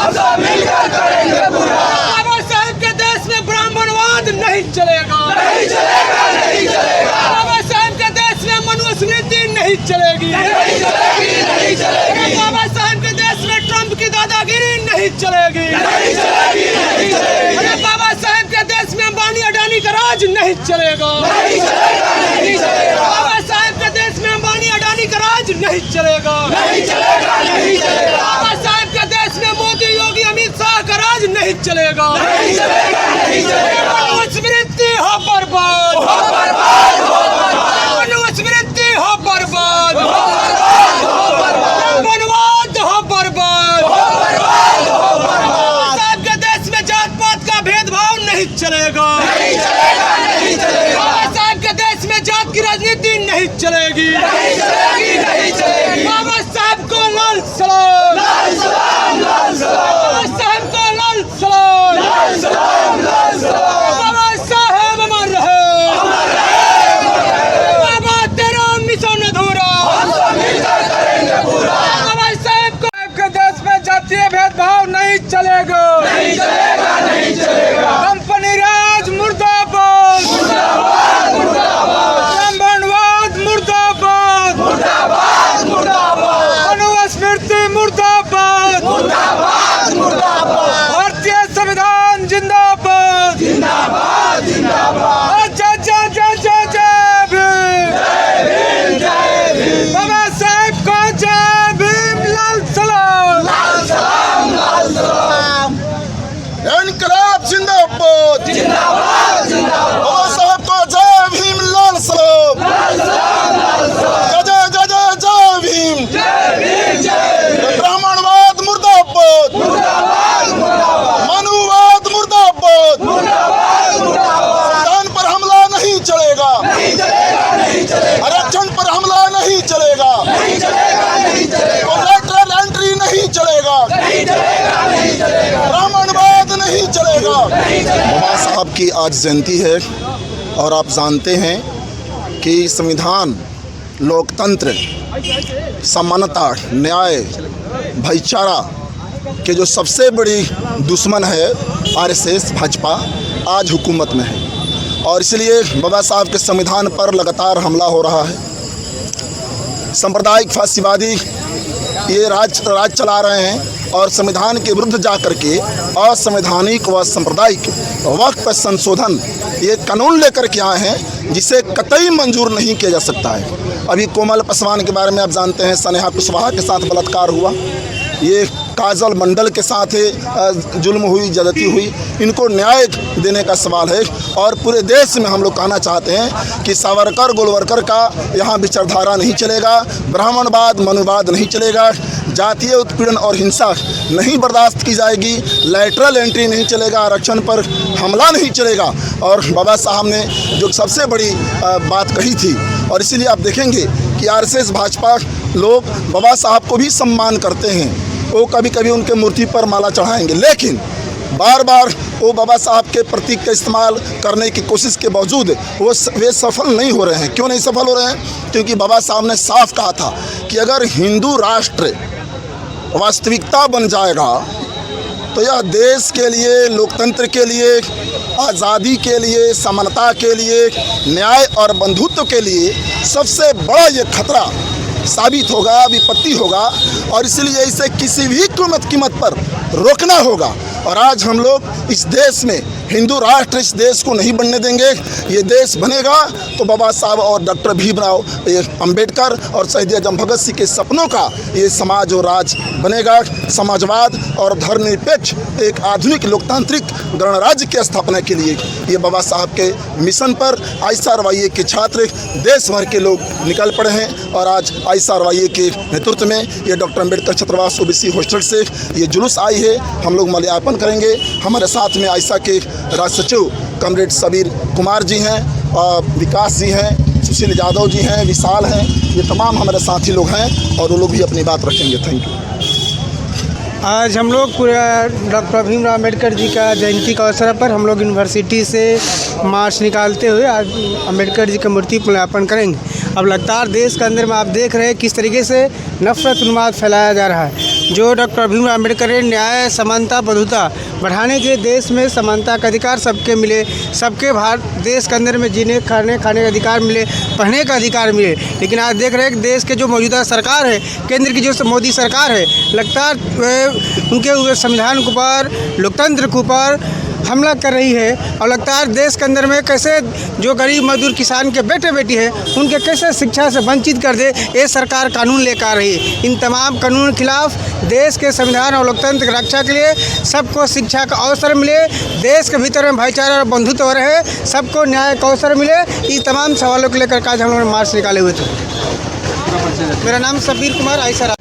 हम सब मिलकर करेंगे पूरा। बाबा साहब के देश में ब्राह्मणवाद नहीं चलेगा, नहीं चलेगा, नहीं चलेगा, बाबा साहब के देश में मनुस्मृति नहीं चलेगी, नहीं चलेगी, नहीं चलेगी, बाबा साहब के देश में ट्रंप की दादागिरी नहीं चलेगी, नहीं चलेगी, नहीं चलेगी, अरे बाबा साहब के देश में अंबानी अडानी का राज नहीं चलेगा, नहीं चलेगा, नहीं चलेगा, बाबा साहब के देश में अंबानी अडानी का राज नहीं चलेगा, नहीं चलेगा, नहीं चलेगा, बाबा साहब के देश में मोदी योगी अमित शाह का राज नहीं चलेगा, नहीं चलेगा, नहीं चलेगा, मनुस्मृति हो बर्बाद, हो बर्बाद, हो बर्बाद, मनुस्मृति हो बर्बाद, हो बर्बाद, हो बर्बाद, ब्राह्मणवाद हो बर्बाद, हो बर्बाद, हो बर्बाद, बाबा साहब के देश में जात पात का भेदभाव नहीं चलेगा, नहीं चलेगा, नहीं चलेगा, बाबा साहब के देश में जात की राजनीति नहीं चलेगी, नहीं चलेगी, नहीं चलेगी, बाबा साहब को लाल सलाम, लाल सलाम, लाल सलाम, बाबा साहब को लाल सलाम, लाल सलाम, लाल सलाम, बाबा साहब अमर रहे, अमर रहे, अमर रहे, बाबा तेरा मिशन अधूरा, हम सब मिलकर करेंगे पूरा। बाबा साहब के देश में जातीय भेदभाव नहीं चलेगा, नहीं चलेगा, नहीं चलेगा, कंपनी राज मुर्दाबाद, मुर्दाबाद, मुर्दाबाद, ब्राह्मणवाद मुर्दाबाद, मुर्दाबाद, मुर्दाबाद, मनुस्मृति मुर्दाबाद, मुर्दाबाद, मुर्दाबाद, भारतीय संविधान जिंदाबाद, जिंदाबाद, जिंदाबाद, जय जय जय जय जय भीम, जय भीम, जय भीम, बाबा साहब को जय भीम, लाल सलाम, लाल सलाम, लाल सलाम, इनकलाब जिंदाबाद, जिंदाबाद, जिंदाबाद, बाबा साहब को जय भीम, लाल सलाम, लाल सलाम, लाल सलाम, जय जय जय जय भीम, जय भीम, जय भीम, ब्राह्मणवाद मुर्दाबाद, मुर्दाबाद, मुर्दाबाद, मनुवाद मुर्दाबाद, मुर्दाबाद, मुर्दाबाद, संविधान पर हमला नहीं चलेगा, नहीं चलेगा, नहीं चलेगा, आरक्षण पर हमला नहीं चलेगा, नहीं चलेगा, नहीं चलेगा, लेटरल एंट्री नहीं चलेगा, नहीं चलेगा, नहीं चलेगा, ब्राह्मणवाद नहीं चलेगा। नहीं चलेगा। बाबा साहब की आज जयंती है और आप जानते हैं कि संविधान, लोकतंत्र, समानता, न्याय, भाईचारा के जो सबसे बड़ी दुश्मन है आरएसएस भाजपा, आज हुकूमत में है और इसलिए बाबा साहब के संविधान पर लगातार हमला हो रहा है। सांप्रदायिक फासीवादी ये राज चला रहे हैं और संविधान के विरुद्ध जा कर के असंवैधानिक व सांप्रदायिक वक्फ पर संशोधन ये कानून लेकर के आए हैं जिसे कतई मंजूर नहीं किया जा सकता है। अभी कोमल पासवान के बारे में आप जानते हैं, स्नेहा कुशवाहा के साथ बलात्कार हुआ, ये काजल मंडल के साथ जुल्म हुई, ज्यादती हुई, इनको न्याय देने का सवाल है। और पूरे देश में हम लोग कहना चाहते हैं कि सावरकर गोलवरकर का यहाँ विचारधारा नहीं चलेगा, ब्राह्मणवाद मनुवाद नहीं चलेगा, जातीय उत्पीड़न और हिंसा नहीं बर्दाश्त की जाएगी, लैटरल एंट्री नहीं चलेगा, आरक्षण पर हमला नहीं चलेगा। और बाबा साहब ने जो सबसे बड़ी बात कही थी और इसीलिए आप देखेंगे कि आरएसएस भाजपा लोग बाबा साहब को भी सम्मान करते हैं, वो कभी कभी उनके मूर्ति पर माला चढ़ाएंगे, लेकिन बार बार वो बाबा साहब के प्रतीक का इस्तेमाल करने की कोशिश के बावजूद वे सफल नहीं हो रहे हैं। क्यों नहीं सफल हो रहे हैं? क्योंकि बाबा साहब ने साफ कहा था कि अगर हिंदू राष्ट्र वास्तविकता बन जाएगा तो यह देश के लिए, लोकतंत्र के लिए, आज़ादी के लिए, समानता के लिए, न्याय और बंधुत्व के लिए सबसे बड़ा ये खतरा साबित होगा, विपत्ति होगा और इसलिए इसे किसी भी कीमत पर रोकना होगा। और आज हम लोग इस देश में हिंदू राष्ट्र इस देश को नहीं बनने देंगे। ये देश बनेगा तो बाबा साहब और डॉक्टर भीमराव अंबेडकर और शहीद आजम भगत सिंह के सपनों का ये समाज और राज बनेगा। समाजवाद और धर्मनिरपेक्ष एक आधुनिक लोकतांत्रिक गणराज्य की स्थापना के लिए ये बाबा साहब के मिशन पर ICRYA के छात्र देश भर के लोग निकल पड़े हैं और आज ICRYA के नेतृत्व में ये डॉक्टर अंबेडकर छात्रावास OBC हॉस्टल से ये जुलूस आई है। हम लोग माल्यार्पण करेंगे। हमारे साथ में आयशा के राज्य सचिव कमरेड सबीर कुमार जी हैं, विकास जी हैं, सुशील यादव जी हैं, विशाल हैं, ये तमाम हमारे साथी लोग हैं और वो लोग भी अपनी बात रखेंगे। Thank you. आज हम लोग पूरा डॉक्टर भीमराव अम्बेडकर जी का जयंती का अवसर पर हम लोग यूनिवर्सिटी से मार्च निकालते हुए आज अम्बेडकर जी का मूर्ति पुनर्स्थापन करेंगे। अब लगातार देश के अंदर में आप देख रहे हैं किस तरीके से नफरत उन्माद फैलाया जा रहा है। जो डॉक्टर भीमराव अम्बेडकर ने न्याय समानता बंधुता बढ़ाने के देश में समानता का अधिकार सबके मिले, सबके भारत देश के अंदर में जीने खाने का अधिकार मिले, पढ़ने का अधिकार मिले। लेकिन आज देख रहे हैं कि देश के जो मौजूदा सरकार है, केंद्र की जो मोदी सरकार है, लगातार उनके संविधान के ऊपर, लोकतंत्र के ऊपर हमला कर रही है और लगातार देश के अंदर में कैसे जो गरीब मजदूर किसान के बेटे बेटी है उनके कैसे शिक्षा से वंचित कर दे, ये सरकार कानून लेकर आ रही है। इन तमाम कानून के खिलाफ देश के संविधान और लोकतंत्र की रक्षा के लिए सबको शिक्षा का अवसर मिले, देश के भीतर में भाईचारा और बंधुत्व रहे, सबको न्याय का अवसर मिले, ये तमाम सवालों को लेकर आज हम लोग मार्च निकाले हुए थे। मेरा नाम सबीर कुमार आयसर।